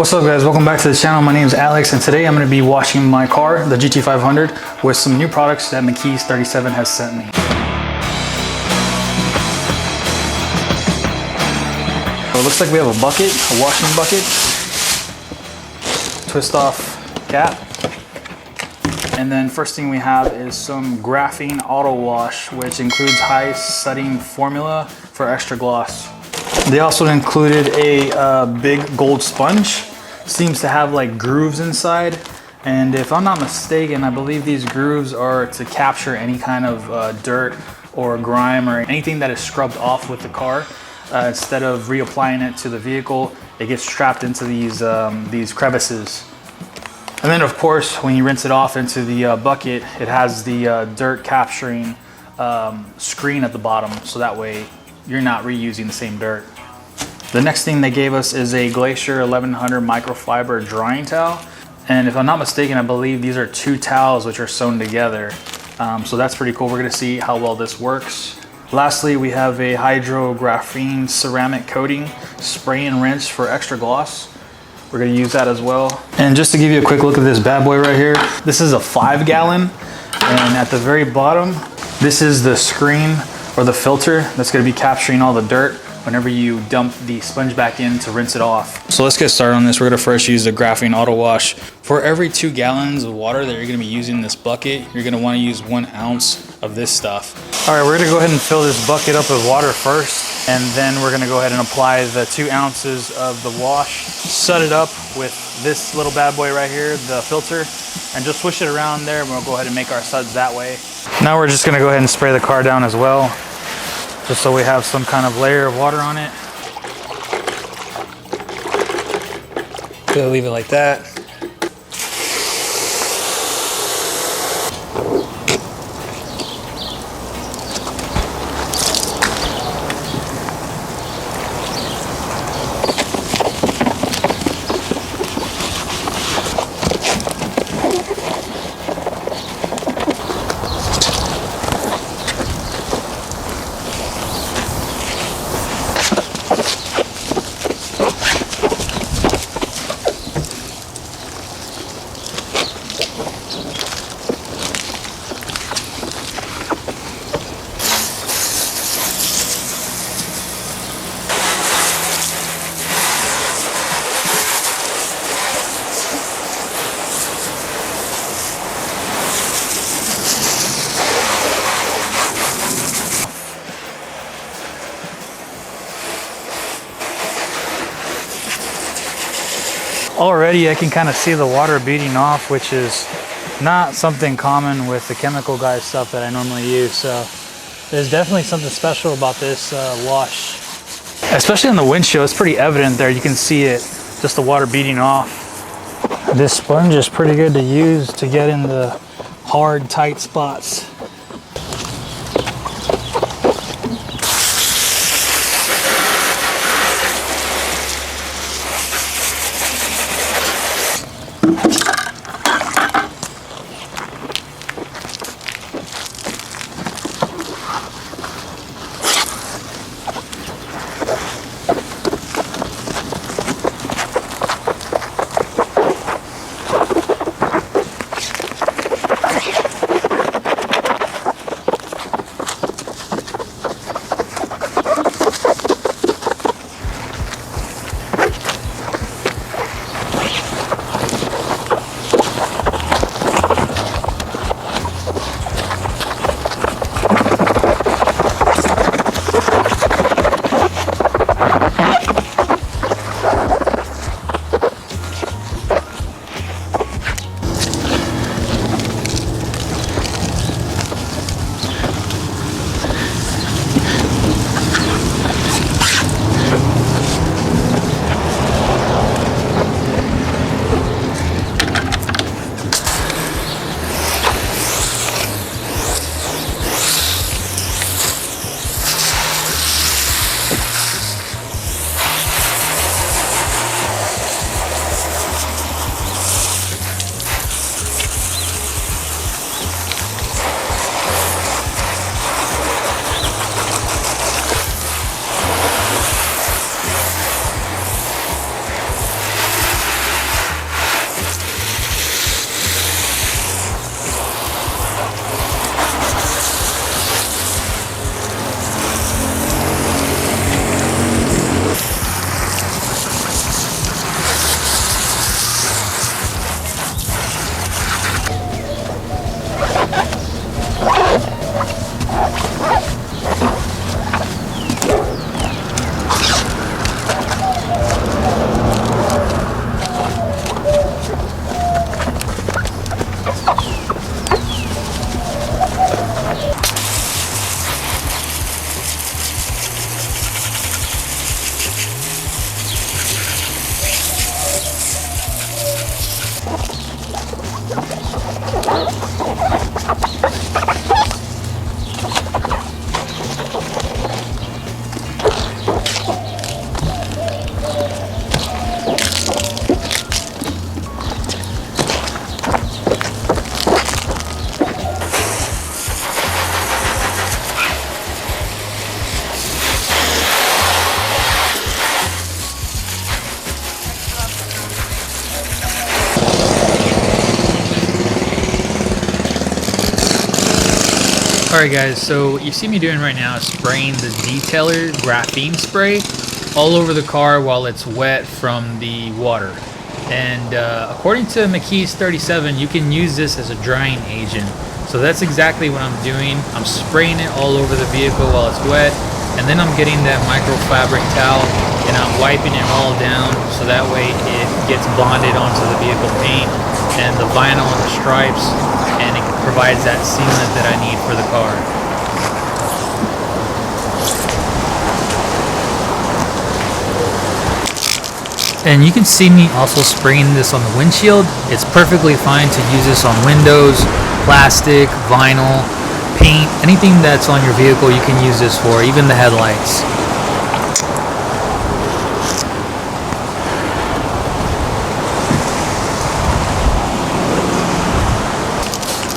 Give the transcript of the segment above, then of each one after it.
What's up guys, welcome back to the channel. My name is Alex and today I'm going to be washing my car, the GT500, with some new products that McKee's37 has sent me. So it looks like we have a bucket, a washing bucket, twist off cap, and then first thing we have is some graphene auto wash, which includes high setting formula for extra gloss. They also included a big gold sponge. Seems to have like grooves inside, and if I'm not mistaken, I believe these grooves are to capture any kind of dirt or grime or anything that is scrubbed off with the car. Instead of reapplying it to the vehicle, it gets trapped into these crevices. And then of course, when you rinse it off into the bucket, it has the dirt capturing screen at the bottom, so that way you're not reusing the same dirt. The next thing they gave us is a Glacier 1100 microfiber drying towel. And if I'm not mistaken, I believe these are two towels which are sewn together. So that's pretty cool. We're gonna see how well this works. Lastly, we have a hydrographene ceramic coating, spray and rinse for extra gloss. We're gonna use that as well. And just to give you a quick look at this bad boy right here, this is a 5 gallon. And at the very bottom, this is the screen or the filter that's gonna be capturing all the dirt whenever you dump the sponge back in to rinse it off. So let's get started on this. We're gonna first use the graphene auto wash. For every 2 gallons of water that you're gonna be using in this bucket, you're gonna wanna use 1 ounce of this stuff. All right, we're gonna go ahead and fill this bucket up with water first, and then we're gonna go ahead and apply the 2 ounces of the wash. Set it up with this little bad boy right here, the filter, and just swish it around there, and we'll go ahead and make our suds that way. Now we're just gonna go ahead and spray the car down as well, just so we have some kind of layer of water on it. Gonna leave it like that. Already I can kind of see the water beating off, which is not something common with the chemical guys stuff that I normally use. So there's definitely something special about this wash. Especially on the windshield, it's pretty evident there. You can see it, just the water beating off. This sponge is pretty good to use to get in the hard, tight spots. Alright guys, so what you see me doing right now is spraying the detailer graphene spray all over the car while it's wet from the water. And according to McKee's37, you can use this as a drying agent. So that's exactly what I'm doing. I'm spraying it all over the vehicle while it's wet, and then I'm getting that microfabric towel and I'm wiping it all down so that way it gets bonded onto the vehicle paint and the vinyl and the stripes, and it provides that sealant that I need for the car. And you can see me also spraying this on the windshield. It's perfectly fine to use this on windows, plastic, vinyl, paint, anything that's on your vehicle you can use this for, even the headlights.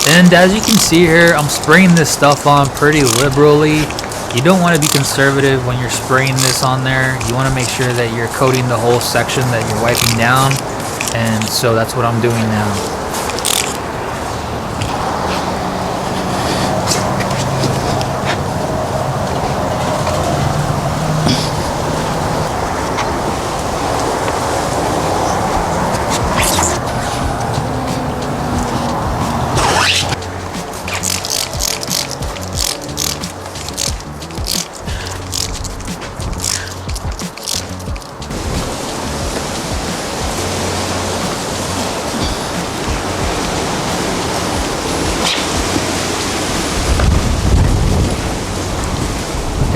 And as you can see here, I'm spraying this stuff on pretty liberally. You don't want to be conservative when you're spraying this on there. You want to make sure that you're coating the whole section that you're wiping down. And so that's what I'm doing now.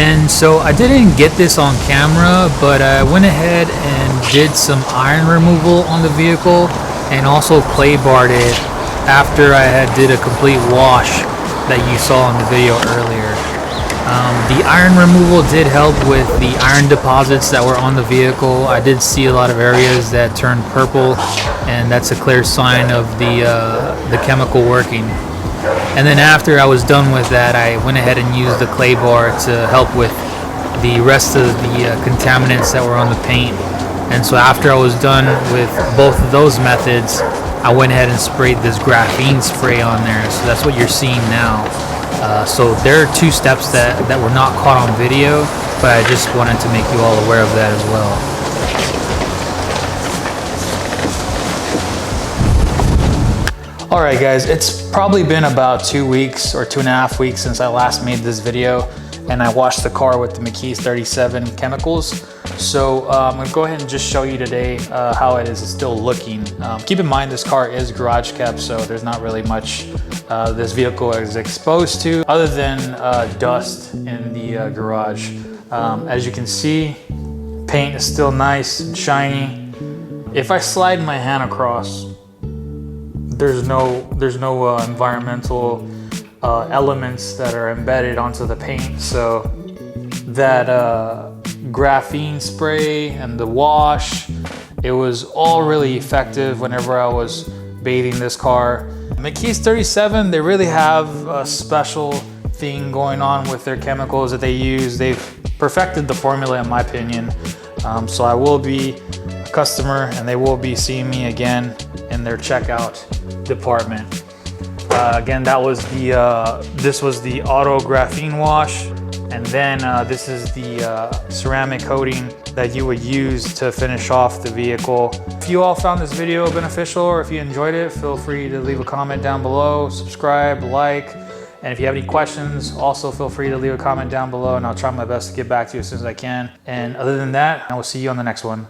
And so I didn't get this on camera, but I went ahead and did some iron removal on the vehicle and also clay barred it after I had did a complete wash that you saw in the video earlier. The iron removal did help with the iron deposits that were on the vehicle. I did see a lot of areas that turned purple, and that's a clear sign of the chemical working. And then after I was done with that, I went ahead and used the clay bar to help with the rest of the contaminants that were on the paint. And so after I was done with both of those methods, I went ahead and sprayed this graphene spray on there. So that's what you're seeing now. So there are two steps that were not caught on video, but I just wanted to make you all aware of that as well. Alright guys, it's probably been about 2 weeks or 2.5 weeks since I last made this video, and I washed the car with the McKee's37 chemicals. So I'm going to go ahead and just show you today how it is still looking. Keep in mind this car is garage kept, so there's not really much this vehicle is exposed to other than dust in the garage. As you can see, paint is still nice and shiny. If I slide my hand across, there's no environmental elements that are embedded onto the paint, so that graphene spray and the wash, it was all really effective whenever I was bathing this car. McKee's37, they really have a special thing going on with their chemicals that they use. They've perfected the formula in my opinion. So I will be a customer and they will be seeing me again in their checkout department. Again, that was this was the auto graphene wash, and then this is the ceramic coating that you would use to finish off the vehicle. If you all found this video beneficial, or if you enjoyed it, feel free to leave a comment down below, subscribe, like, and if you have any questions, also feel free to leave a comment down below and I'll try my best to get back to you as soon as I can. And other than that, I will see you on the next one.